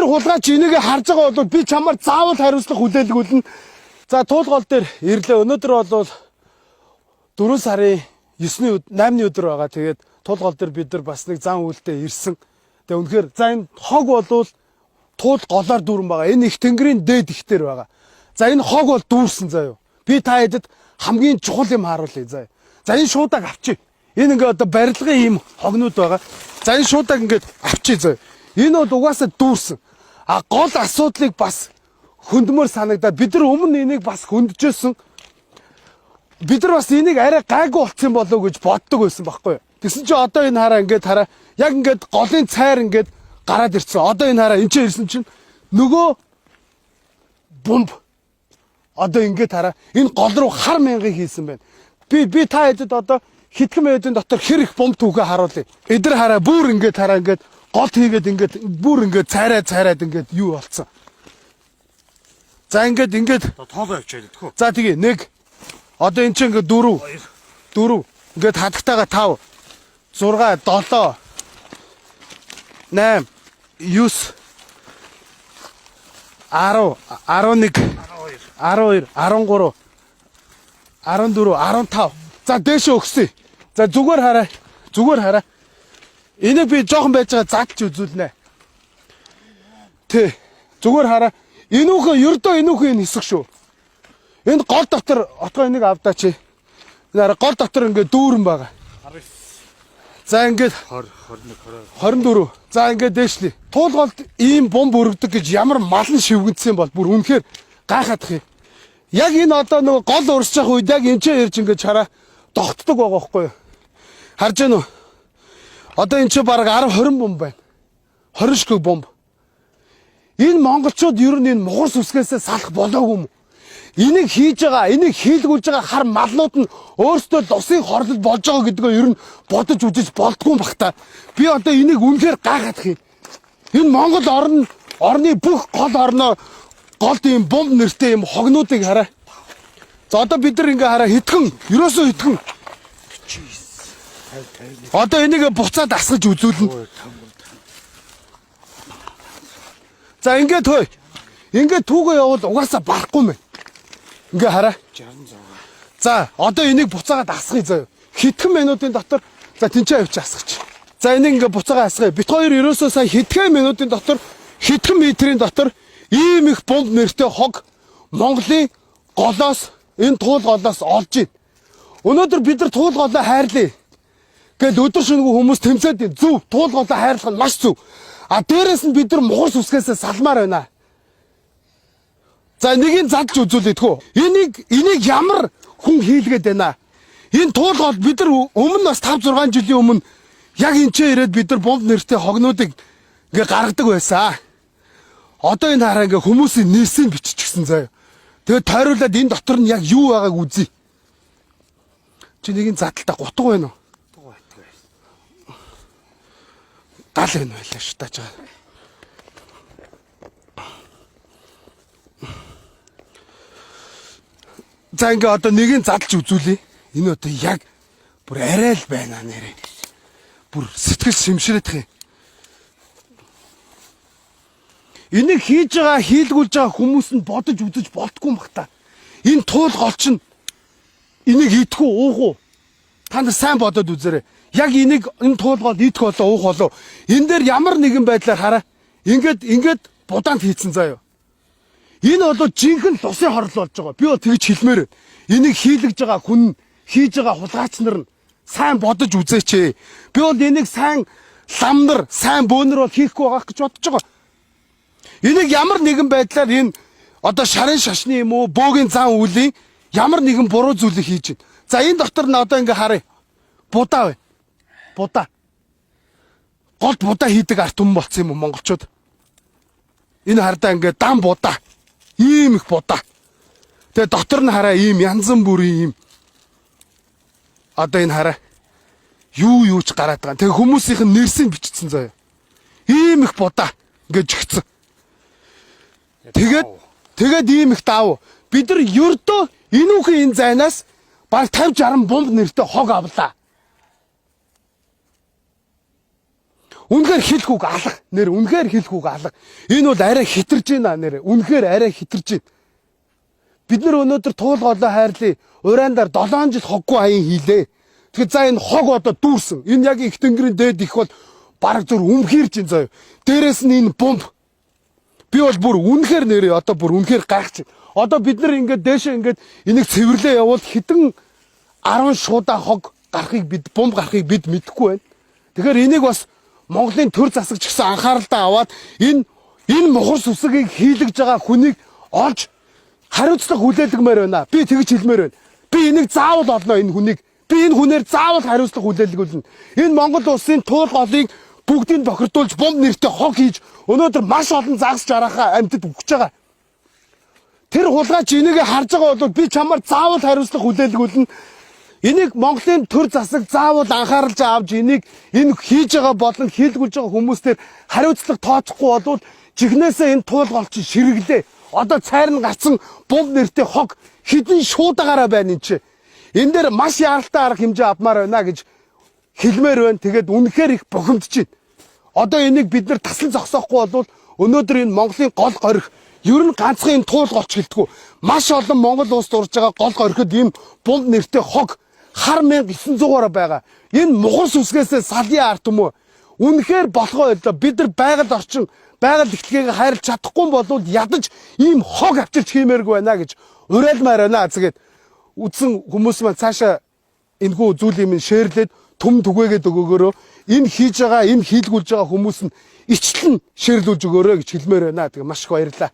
тэр хулгайч энийг харж байгаа бол би чамаар заавал хариуцлага хүлээлгүүлнэ. За туулгол дээр ирлээ. Өнөөдөр бол 4 сарын 8-ны өдөр байгаа. Тэгээд туулгол дээр бид нар бас нэг зан үйлдэл ирсэн. Тэгээ үнэхээр за энэ хог болвол туул голоор дүүрэн байгаа. Энэ их тэнгэрийн дээд ихтер байгаа. За энэ хог бол дүүрсэн заяа. Би та хэдэд хамгийн чухал юм харуулъя заяа. За энэ шуудаг авчи. Энэ ингээ одоо барилгын ийм хогнууд байгаа. За энэ шуудаг ингээд авчи заяа. Энэ бол угаасаа дүүрсэн. А гол асуудлыг бас хөндмөр санагдаад бид нар өмнө энийг бас хөндөжсэн. Бид нар бас энийг арай гайгүй болцсон болов уу гэж боддог байсан байхгүй юу. Тэгсэн чинь одоо энэ хараа ингээд хараа яг ингээд голын цайр ингээд гараад ирсэн. Одоо энэ хараа энэ ч ирсэн чинь нөгөө бомб одоо ингээд хараа энэ гол руу хар мянган хийсэн байна. Би та хэдэд одоо хитгэн мэдэн дотор хэр их бомб түүхээ харуулъя. Эдэр хараа бүр ингээд хараа ингээд гол хийгээд ингээд бүр ингээд цайраад ингээд юу болцсон. За ингээд тоолоо явчихъя гэдэггүй. За тэгээ 1 одоо эн чинь ингээд 4 ингээд хадагтайгаа 5 6 7 8 9 10 11 12 13 14 15 за дээш өгсөе. За зүгээр хараа. Энийг би жоохон байж байгаа задч үзүүлнэ. Тэ зүгээр хараа. Энүүхэн хэсэг шүү. Энд гол дотор отгоо энийг авдаа чи. Энэ гол дотор ингээд дүүрэн байгаа. 19. За ингээд 24. За ингээд дээшлээ. Туулголд ийм бомб өргөдөг гэж ямар малан шивгэнсэн бол бүр үнэхээр гайхаадах юм. Яг энэ одоо нөгөө гол урсж явах үед яг энэ ч ирж ингээд чараа тогтдог байгаа байхгүй юу? Харж байна уу? Одоо энэ ч баг 10-20 бомб байна. 20 ширхэг бомб. Энэ монголчууд ер нь энэ мугар сүсгээсээ салах болоогүй юм. Энийг хийж байгаа, энийг хийлгүүлж байгаа хар малнууд нь өөрсдөө усын хорлол болж байгаа гэдгөө ер нь бодож үзэж болдгүй бах та. Би одоо энийг үнэхээр гайхаадах юм. Энэ Монгол орны бүх гол орноо гол ийм бомб нэртэй ийм хогнуудыг хараа. За одоо бид нар ингээ хараа ерөөсөө хитгэн. Одоо энийг буцаад асгаж үзүүлнэ. За ингээд хөөе. Ингээд түүгээ явал угаасаа барахгүй мэн. Ингээ хараа. 66. За одоо энийг буцаагаад асгая заяа. Хэдхэн минутын дотор за тэнцээ авчи асгач. За энийг ингээ буцаагаа асгая. Бит хоёр ерөөсөө сая хэдхэн минутын дотор хэдхэн метрийн дотор ийм их бомб нэртэй хог Монголын голоос энэ туул голоос олж ийн. Өнөөдөр бид нар туул голоо хайрлаа. Гэтэл өдөр шөнөгүй хүмүүс тэмцээд зөв туул голоо хайрлах нь маш зөв. А дээрээс нь бид нар мугар сүсгээсээ салмаар байна. За нэгийг задж үзүүлээдгүү. Энийг ямар хүн хийлгээд байна. Энэ туул гол бид нар өмнө бас 5-6 жилийн өмнө яг энэ ч ирээд бид нар бомб нэртэй хогнуудыг ингээ гаргадаг байсан. Одоо энэ хараа ингээ хүмүүсийн нэрсийг биччихсэн заяа. Тэгээд тойруулаад энэ дотор нь яг юу байгааг үзье. Чи нэгийг задлаа гутга байна уу? Гал байна байлаа шүү тааж байгаа. За ингээ одоо нэгийг задлж үзүүлээ. Энэ одоо яг бүр арай л байна нэрээ. Бүр сэтгэл шимшрэх юм. Энийг хийж байгаа, хийлгүүлж байгаа хүмүүс нь бодож үзэж болтгүй юм бах та. Энэ туул гол чинь энийг идэх үү, уух уу? Та нар сайн бодоод үзээрэй. Яг энийг энэ туул гол идэх болоо уух болоо. Энэ дээр ямар нэгэн байдлаар хараа. Ингээд будаанд хийцэн заяа. Энэ бол жинхэнэ тусын хорлол болж байгаа. Би бол тэгж хэлмээр. Энийг хийлгэж байгаа хүн, хийж байгаа хулгайч нар нь сайн бодож үзээч ээ. Би бол энийг сайн ламнар, сайн бөөнөр бол хийхгүй байгаа гэж бодож байгаа. Энийг ямар нэгэн байдлаар энэ одоо шарын шашны юм уу, бөөгийн зан үлийн ямар нэгэн буруу зүйлийг хийж байна. За энэ дотор нь одоо ингээ харъя. Будаа бай. Будаа. Голд будаа хийдэг арт түмэн болсон юм уу монголчууд? Энэ хардаа ингээ дан будаа. Ийм их будаа. Тэгээ дотор нь хараа ийм янзан бүрийн ийм. Одоо энэ хараа. Юу ч гараад байгаа. Тэгээ хүмүүсийнх нь нэрсийг бичсэн заяа. Ийм их будаа ингээ жигцэн. Тэгээд ийм их даав. Бид нар ердөө энүүхэн энэ зайнаас баг 50-60 бомб нэртэй хог авлаа. Үнэхээр хэлэх үг алга. Нэр үнэхээр хэлэх үг алга. Энэ бол арай хитэрж байна нэр. Үнэхээр арай хитэрж байна. Бид нар өнөөдөр туулгаалаа хайрлаа. Урайндаар 7 жил хоггүй аян хийлээ. Тэгэхээр за энэ хог одоо дүүрсэн. Энэ яг их тэнгэрийн дээд их бол бараг зүр өмхирж ин заяа. Дээрээс нь энэ бомб. Би бол бүр үнэхээр нэрээ одоо бүр үнэхээр гайхаж байна. Одоо бид нар ингээд дээшээ ингээд энийг цэвэрлээ явуул хитэн 10 шуудаа хог гарахыг бид бомб гарахыг бид мэдэхгүй байна. Тэгэхээр энийг бас Монголын төр засагч гэсэн анхааралтай аваад энэ мухар сүсгийг хийлгэж байгаа хүнийг олж хариуцлага хүлээлгэмээр байна. Би тэгж хэлмээр байна. Би энийг заавал олно энэ хүнийг. Би энэ хүнээр заавал хариуцлага хүлээлгүүлнэ. Энэ Монгол улсын туулгаалыг бүгдийг бохирдуулж бомб нэртэй хог хийж өнөөдөр маш олон загас жарахаа амьтад өгч байгаа. Тэр хулгайч энийг харж байгаа бол би чамаар заавал хариуцлага хүлээлгүүлнэ. Энийг Монголын төр засаг заавал анхааралж авч энийг энэ хийж байгаа болон хийлгүүлж байгаа хүмүүстээр хариуцлага тооцохгүй болвол жигнэсээ энэ туулгаалч ширэглээ. Одоо цайр нь гарсан бомб нэртэй хог хідэн шуудаагаараа байна энэ чи. Энэ дээр маш яралтай арга хэмжээ авмаар байна гэж хэлмээр байна. Тэгээд үнэхээр их бухимдж байна. Одоо энийг бид нар таслан зогсоохгүй бол өнөөдөр энэ Монголын гол горих ер нь ганцхан энэ туулгаалч гэлтгүү. Маш олон Монгол улс дурж байгаа гол гориход ийм бомб нэртэй хог хар 1900-аар байгаа. Энэ мухар сүсгээсээ салын арт юм уу? Үнэхээр болохоо байлаа. Бид нар байгаль орчин, байгаль ихтлэгийг хайрлах чадахгүй болвол ядаж ийм хог авчирч хиймээргүй байна гэж уриалмаар байна. Тэгээд үдсэн хүмүүс маань цаашаа энэхүү зүйлийг минь шеэрлээд төм түгээгээд өгөөгөөрөө энэ хийж байгаа, энэ хийлгүүлж байгаа хүмүүс нь ичлэн шеэрлүүлж өгөөрэй гэж хэлмээр байна. Тэгээ маш их баярлалаа.